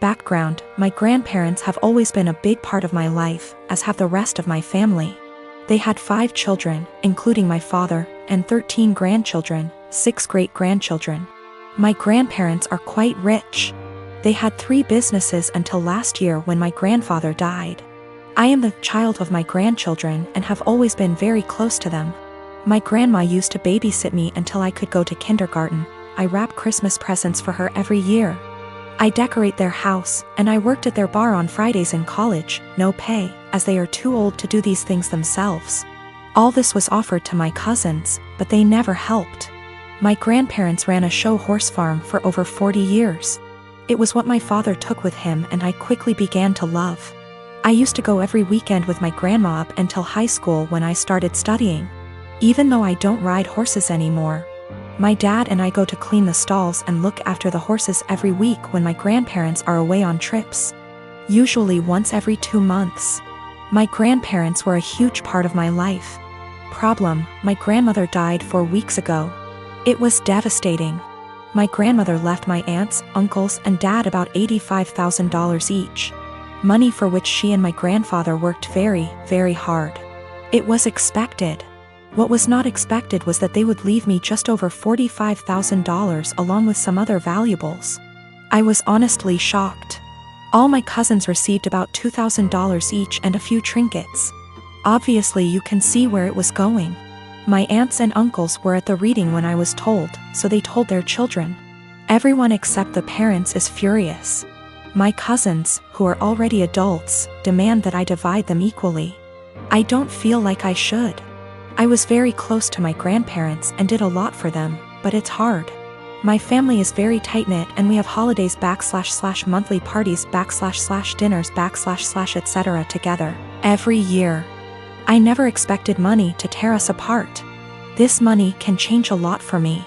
Background: my grandparents have always been a big part of my life, as have the rest of my family. They had 5 children, including my father, and 13 grandchildren, 6 great-grandchildren. My grandparents are quite rich. They had 3 businesses until last year when my grandfather died. I am the child of my grandchildren and have always been very close to them. My grandma used to babysit me until I could go to kindergarten. I wrap Christmas presents for her every year. I decorate their house, and I worked at their bar on Fridays in college, no pay, as they are too old to do these things themselves. All this was offered to my cousins, but they never helped. My grandparents ran a show horse farm for over 40 years. It was what my father took with him and I quickly began to love. I used to go every weekend with my grandma up until high school when I started studying. Even though I don't ride horses anymore, my dad and I go to clean the stalls and look after the horses every week when my grandparents are away on trips. Usually once every 2 months. My grandparents were a huge part of my life. Problem: my grandmother died 4 weeks ago. It was devastating. My grandmother left my aunts, uncles, and dad about $85,000 each. Money for which she and my grandfather worked very, very hard. It was expected. What was not expected was that they would leave me just over $45,000 along with some other valuables. I was honestly shocked. All my cousins received about $2,000 each and a few trinkets. Obviously you can see where it was going. My aunts and uncles were at the reading when I was told, so they told their children. Everyone except the parents is furious. My cousins, who are already adults, demand that I divide them equally. I don't feel like I should. I was very close to my grandparents and did a lot for them, but it's hard. My family is very tight-knit and we have holidays / monthly parties / dinners / etc. together, every year. I never expected money to tear us apart. This money can change a lot for me.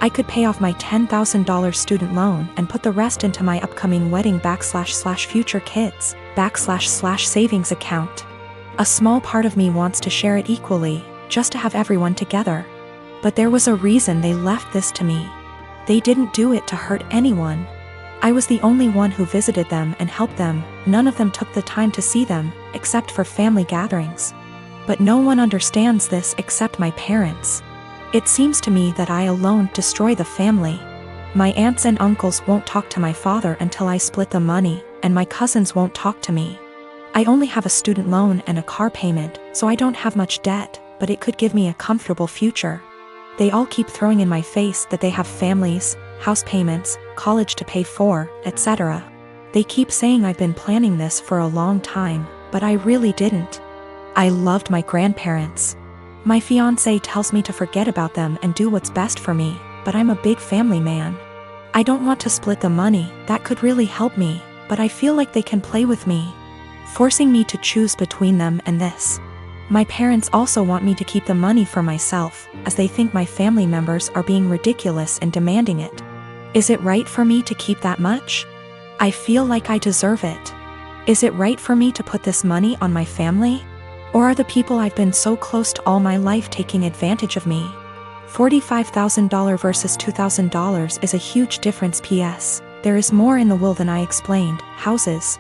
I could pay off my $10,000 student loan and put the rest into my upcoming wedding / future kids / savings account. A small part of me wants to share it equally, just to have everyone together. But there was a reason they left this to me. They didn't do it to hurt anyone. I was the only one who visited them and helped them. None of them took the time to see them, except for family gatherings. But no one understands this except my parents. It seems to me that I alone destroy the family. My aunts and uncles won't talk to my father until I split the money, and my cousins won't talk to me. I only have a student loan and a car payment, so I don't have much debt, but it could give me a comfortable future. They all keep throwing in my face that they have families, house payments, college to pay for, etc. They keep saying I've been planning this for a long time, but I really didn't. I loved my grandparents. My fiancé tells me to forget about them and do what's best for me, but I'm a big family man. I don't want to split the money, that could really help me, but I feel like they can play with me, forcing me to choose between them and this. My parents also want me to keep the money for myself, as they think my family members are being ridiculous in demanding it. Is it right for me to keep that much? I feel like I deserve it. Is it right for me to put this money on my family? Or are the people I've been so close to all my life taking advantage of me? $45,000 versus $2,000 is a huge difference. PS, there is more in the will than I explained. Houses,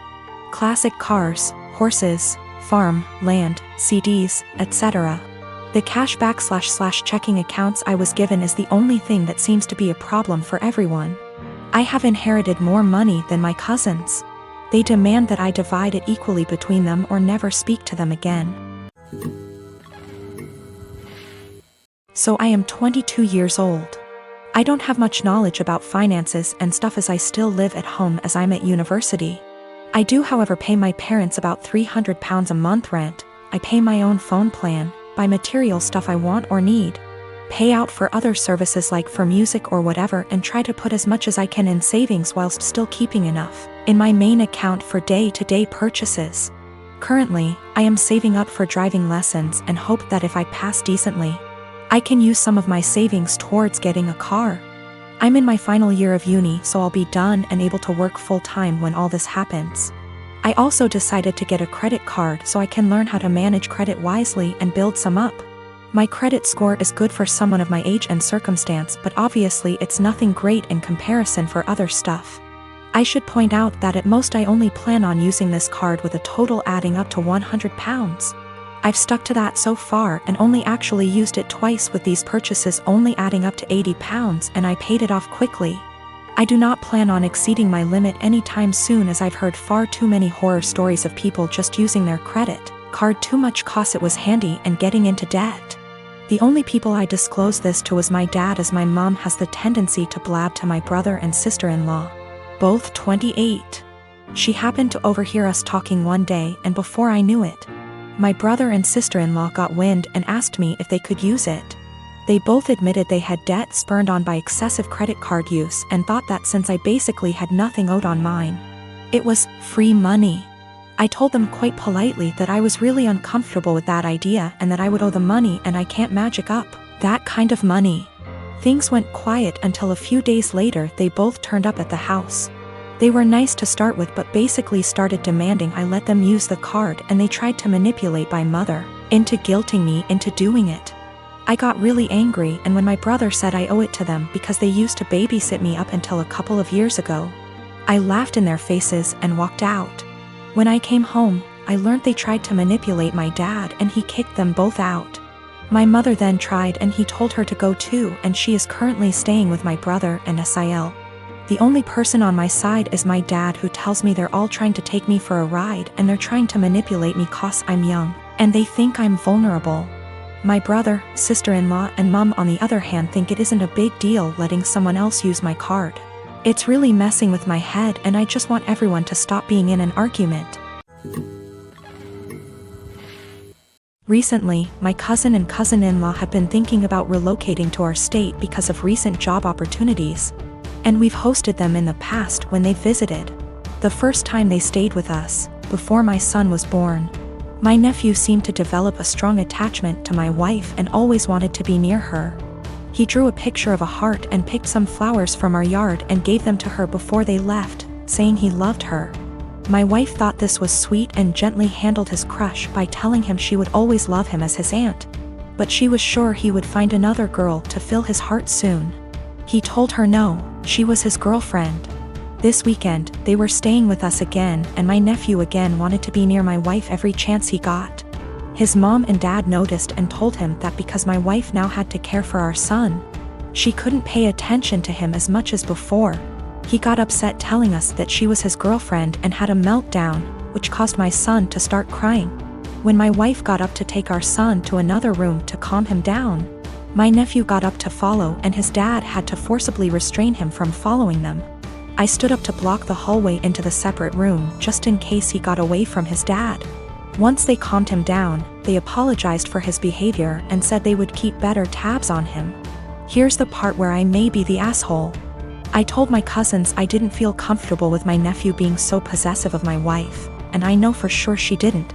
classic cars, horses, farm, land, CDs, etc. The cashback / checking accounts I was given is the only thing that seems to be a problem for everyone. I have inherited more money than my cousins. They demand that I divide it equally between them or never speak to them again. So I am 22 years old. I don't have much knowledge about finances and stuff as I still live at home as I'm at university. I do however pay my parents about £300 a month rent. I pay my own phone plan, buy material stuff I want or need, pay out for other services like for music or whatever, and try to put as much as I can in savings whilst still keeping enough in my main account for day-to-day purchases. Currently, I am saving up for driving lessons and hope that if I pass decently, I can use some of my savings towards getting a car. I'm in my final year of uni, so I'll be done and able to work full-time when all this happens. I also decided to get a credit card so I can learn how to manage credit wisely and build some up. My credit score is good for someone of my age and circumstance, but obviously it's nothing great in comparison for other stuff. I should point out that at most I only plan on using this card with a total adding up to £100. I've stuck to that so far and only actually used it twice, with these purchases only adding up to £80, and I paid it off quickly. I do not plan on exceeding my limit anytime soon, as I've heard far too many horror stories of people just using their credit card too much cause it was handy and getting into debt. The only people I disclosed this to was my dad, as my mom has the tendency to blab to my brother and sister-in-law, both 28. She happened to overhear us talking one day, and before I knew it, my brother and sister-in-law got wind and asked me if they could use it. They both admitted they had debt spurred on by excessive credit card use and thought that since I basically had nothing owed on mine, it was free money. I told them quite politely that I was really uncomfortable with that idea and that I would owe the money, and I can't magic up that kind of money. Things went quiet until a few days later they both turned up at the house. They were nice to start with, but basically started demanding I let them use the card, and they tried to manipulate my mother into guilting me into doing it. I got really angry, and when my brother said I owe it to them because they used to babysit me up until a couple of years ago, I laughed in their faces and walked out. When I came home, I learned they tried to manipulate my dad and he kicked them both out. My mother then tried and he told her to go too, and she is currently staying with my brother and Sil. The only person on my side is my dad, who tells me they're all trying to take me for a ride and they're trying to manipulate me cause I'm young and they think I'm vulnerable. My brother, sister-in-law and mom on the other hand think it isn't a big deal letting someone else use my card. It's really messing with my head, and I just want everyone to stop being in an argument. Recently, my cousin and cousin-in-law have been thinking about relocating to our state because of recent job opportunities, and we've hosted them in the past when they visited. The first time they stayed with us, before my son was born, my nephew seemed to develop a strong attachment to my wife and always wanted to be near her. He drew a picture of a heart and picked some flowers from our yard and gave them to her before they left, saying he loved her. My wife thought this was sweet and gently handled his crush by telling him she would always love him as his aunt, but she was sure he would find another girl to fill his heart soon. He told her no, she was his girlfriend. This weekend, they were staying with us again, and my nephew again wanted to be near my wife every chance he got. His mom and dad noticed and told him that because my wife now had to care for our son, she couldn't pay attention to him as much as before. He got upset, telling us that she was his girlfriend, and had a meltdown, which caused my son to start crying. When my wife got up to take our son to another room to calm him down, my nephew got up to follow, and his dad had to forcibly restrain him from following them. I stood up to block the hallway into the separate room just in case he got away from his dad. Once they calmed him down, they apologized for his behavior and said they would keep better tabs on him. Here's the part where I may be the asshole. I told my cousins I didn't feel comfortable with my nephew being so possessive of my wife, and I know for sure she didn't,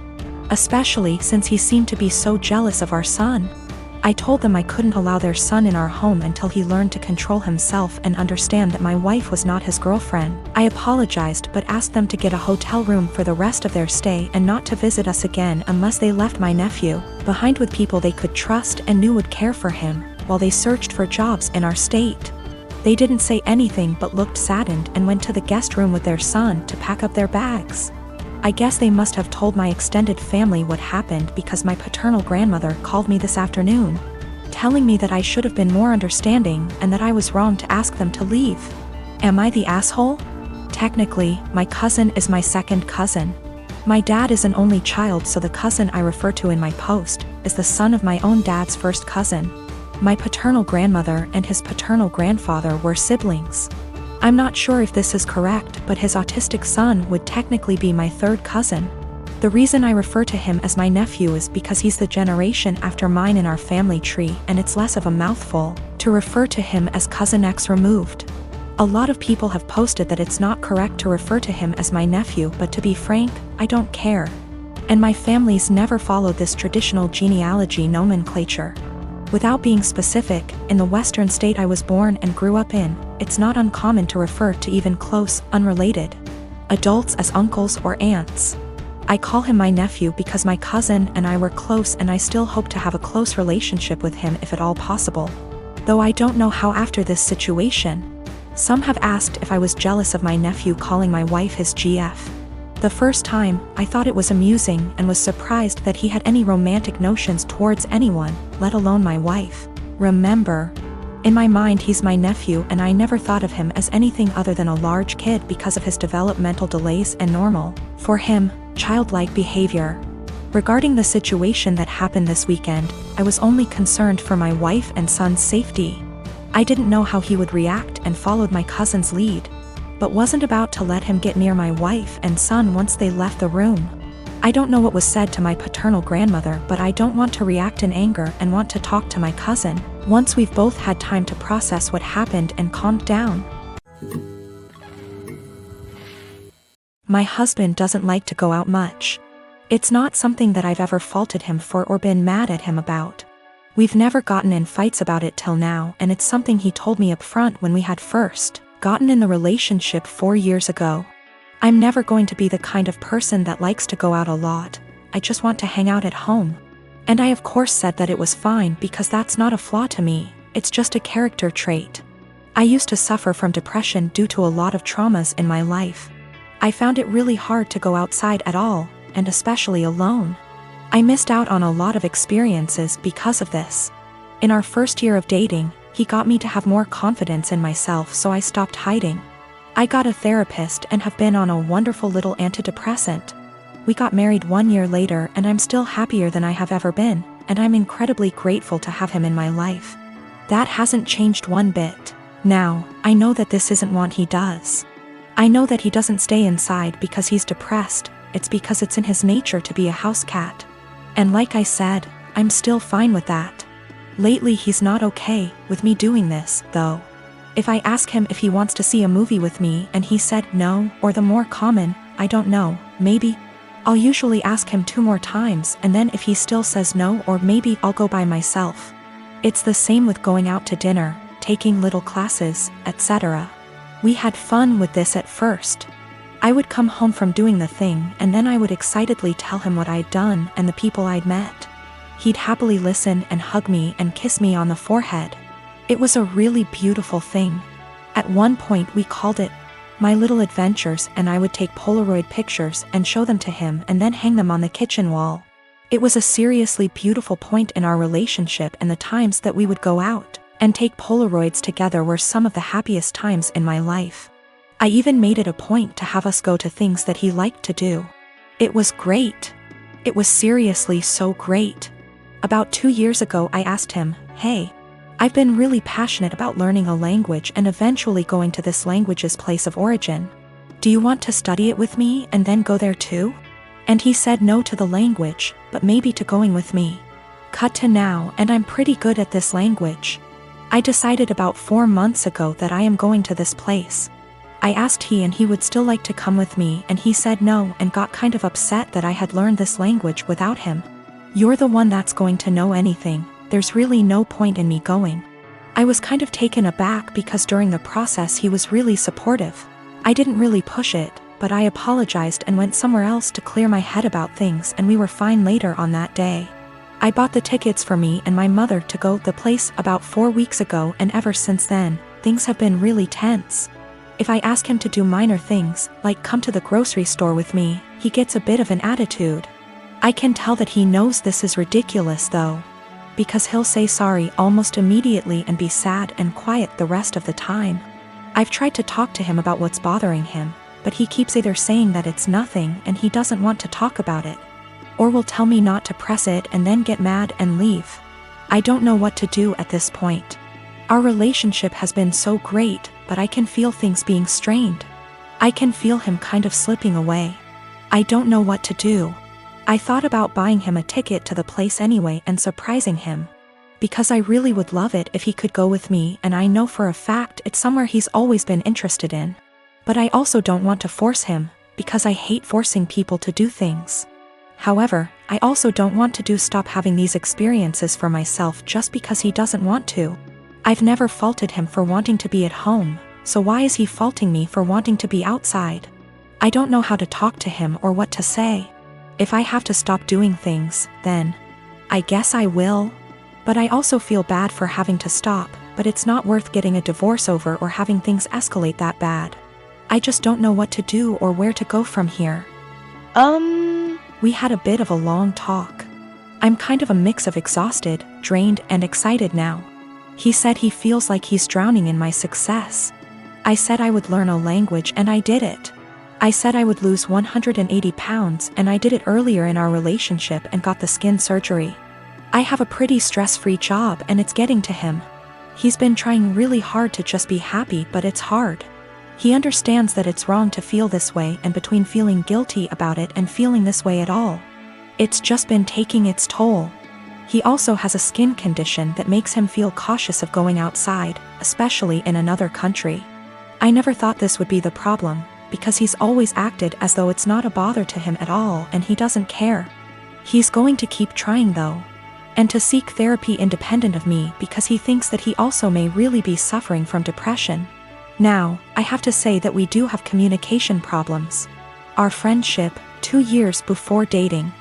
especially since he seemed to be so jealous of our son. I told them I couldn't allow their son in our home until he learned to control himself and understand that my wife was not his girlfriend. I apologized but asked them to get a hotel room for the rest of their stay and not to visit us again unless they left my nephew behind with people they could trust and knew would care for him, while they searched for jobs in our state. They didn't say anything but looked saddened and went to the guest room with their son to pack up their bags. I guess they must have told my extended family what happened, because my paternal grandmother called me this afternoon, telling me that I should have been more understanding and that I was wrong to ask them to leave. Am I the asshole? Technically, my cousin is my second cousin. My dad is an only child, so the cousin I refer to in my post is the son of my own dad's first cousin. My paternal grandmother and his paternal grandfather were siblings. I'm not sure if this is correct, but his autistic son would technically be my third cousin. The reason I refer to him as my nephew is because he's the generation after mine in our family tree, and it's less of a mouthful to refer to him as cousin X removed. A lot of people have posted that it's not correct to refer to him as my nephew, but to be frank, I don't care. And my family's never followed this traditional genealogy nomenclature. Without being specific, in the western state I was born and grew up in, it's not uncommon to refer to even close, unrelated adults as uncles or aunts. I call him my nephew because my cousin and I were close, and I still hope to have a close relationship with him if at all possible. Though I don't know how after this situation. Some have asked if I was jealous of my nephew calling my wife his GF. The first time, I thought it was amusing and was surprised that he had any romantic notions towards anyone, let alone my wife. Remember, in my mind he's my nephew and I never thought of him as anything other than a large kid because of his developmental delays and normal, for him, childlike behavior. Regarding the situation that happened this weekend, I was only concerned for my wife and son's safety. I didn't know how he would react and followed my cousin's lead, but wasn't about to let him get near my wife and son once they left the room. I don't know what was said to my paternal grandmother, but I don't want to react in anger and want to talk to my cousin once we've both had time to process what happened and calmed down. My husband doesn't like to go out much. It's not something that I've ever faulted him for or been mad at him about. We've never gotten in fights about it till now, and it's something he told me up front when we had first gotten in the relationship 4 years ago. I'm never going to be the kind of person that likes to go out a lot. I just want to hang out at home. And I of course said that it was fine because that's not a flaw to me, it's just a character trait. I used to suffer from depression due to a lot of traumas in my life. I found it really hard to go outside at all, and especially alone. I missed out on a lot of experiences because of this. In our first year of dating, he got me to have more confidence in myself, so I stopped hiding. I got a therapist and have been on a wonderful little antidepressant. We got married 1 year later and I'm still happier than I have ever been, and I'm incredibly grateful to have him in my life. That hasn't changed one bit. Now, I know that this isn't what he does. I know that he doesn't stay inside because he's depressed, it's because it's in his nature to be a house cat. And like I said, I'm still fine with that. Lately he's not okay with me doing this, though. If I ask him if he wants to see a movie with me and he said no, or the more common, I don't know, maybe, I'll usually ask him 2 more times, and then if he still says no, or maybe I'll go by myself. It's the same with going out to dinner, taking little classes, etc. We had fun with this at first. I would come home from doing the thing and then I would excitedly tell him what I'd done and the people I'd met. He'd happily listen and hug me and kiss me on the forehead. It was a really beautiful thing. At one point we called it My Little Adventures, and I would take Polaroid pictures and show them to him and then hang them on the kitchen wall. It was a seriously beautiful point in our relationship, and the times that we would go out and take Polaroids together were some of the happiest times in my life. I even made it a point to have us go to things that he liked to do. It was great. It was seriously so great. About 2 years ago I asked him, hey, I've been really passionate about learning a language and eventually going to this language's place of origin. Do you want to study it with me and then go there too? And he said no to the language, but maybe to going with me. Cut to now, and I'm pretty good at this language. I decided about 4 months ago that I am going to this place. I asked he and he would still like to come with me, and he said no and got kind of upset that I had learned this language without him. You're the one that's going to know anything, there's really no point in me going. I was kind of taken aback because during the process he was really supportive. I didn't really push it, but I apologized and went somewhere else to clear my head about things, and we were fine later on that day. I bought the tickets for me and my mother to go to the place about 4 weeks ago, and ever since then, things have been really tense. If I ask him to do minor things, like come to the grocery store with me, he gets a bit of an attitude. I can tell that he knows this is ridiculous though, because he'll say sorry almost immediately and be sad and quiet the rest of the time. I've tried to talk to him about what's bothering him, but he keeps either saying that it's nothing and he doesn't want to talk about it, or will tell me not to press it and then get mad and leave. I don't know what to do at this point. Our relationship has been so great, but I can feel things being strained. I can feel him kind of slipping away. I don't know what to do. I thought about buying him a ticket to the place anyway and surprising him, because I really would love it if he could go with me, and I know for a fact it's somewhere he's always been interested in. But I also don't want to force him, because I hate forcing people to do things. However, I also don't want to stop having these experiences for myself just because he doesn't want to. I've never faulted him for wanting to be at home, so why is he faulting me for wanting to be outside? I don't know how to talk to him or what to say. If I have to stop doing things, then I guess I will. But I also feel bad for having to stop, but it's not worth getting a divorce over or having things escalate that bad. I just don't know what to do or where to go from here. We had a bit of a long talk. I'm kind of a mix of exhausted, drained, and excited now. He said he feels like he's drowning in my success. I said I would learn a language and I did it. I said I would lose 180 pounds and I did it earlier in our relationship and got the skin surgery. I have a pretty stress-free job and it's getting to him. He's been trying really hard to just be happy, but it's hard. He understands that it's wrong to feel this way, and between feeling guilty about it and feeling this way at all, it's just been taking its toll. He also has a skin condition that makes him feel cautious of going outside, especially in another country. I never thought this would be the problem, because he's always acted as though it's not a bother to him at all and he doesn't care. He's going to keep trying though, and to seek therapy independent of me because he thinks that he also may really be suffering from depression. Now, I have to say that we do have communication problems. Our friendship, 2 years before dating,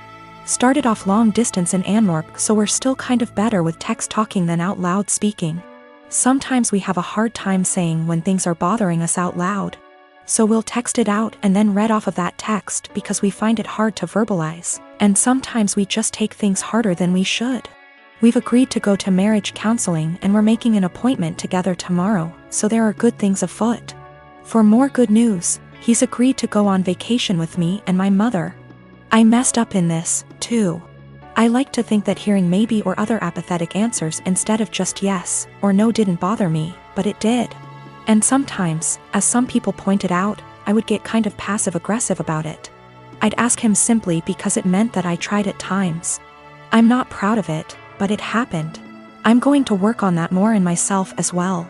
started off long distance in Antwerp, so we're still kind of better with text talking than out loud speaking. Sometimes we have a hard time saying when things are bothering us out loud. So we'll text it out and then read off of that text because we find it hard to verbalize, and sometimes we just take things harder than we should. We've agreed to go to marriage counseling and we're making an appointment together tomorrow, so there are good things afoot. For more good news, he's agreed to go on vacation with me and my mother. I messed up in this, too. I like to think that hearing maybe or other apathetic answers instead of just yes or no didn't bother me, but it did. And sometimes, as some people pointed out, I would get kind of passive-aggressive about it. I'd ask him simply because it meant that I tried at times. I'm not proud of it, but it happened. I'm going to work on that more in myself as well.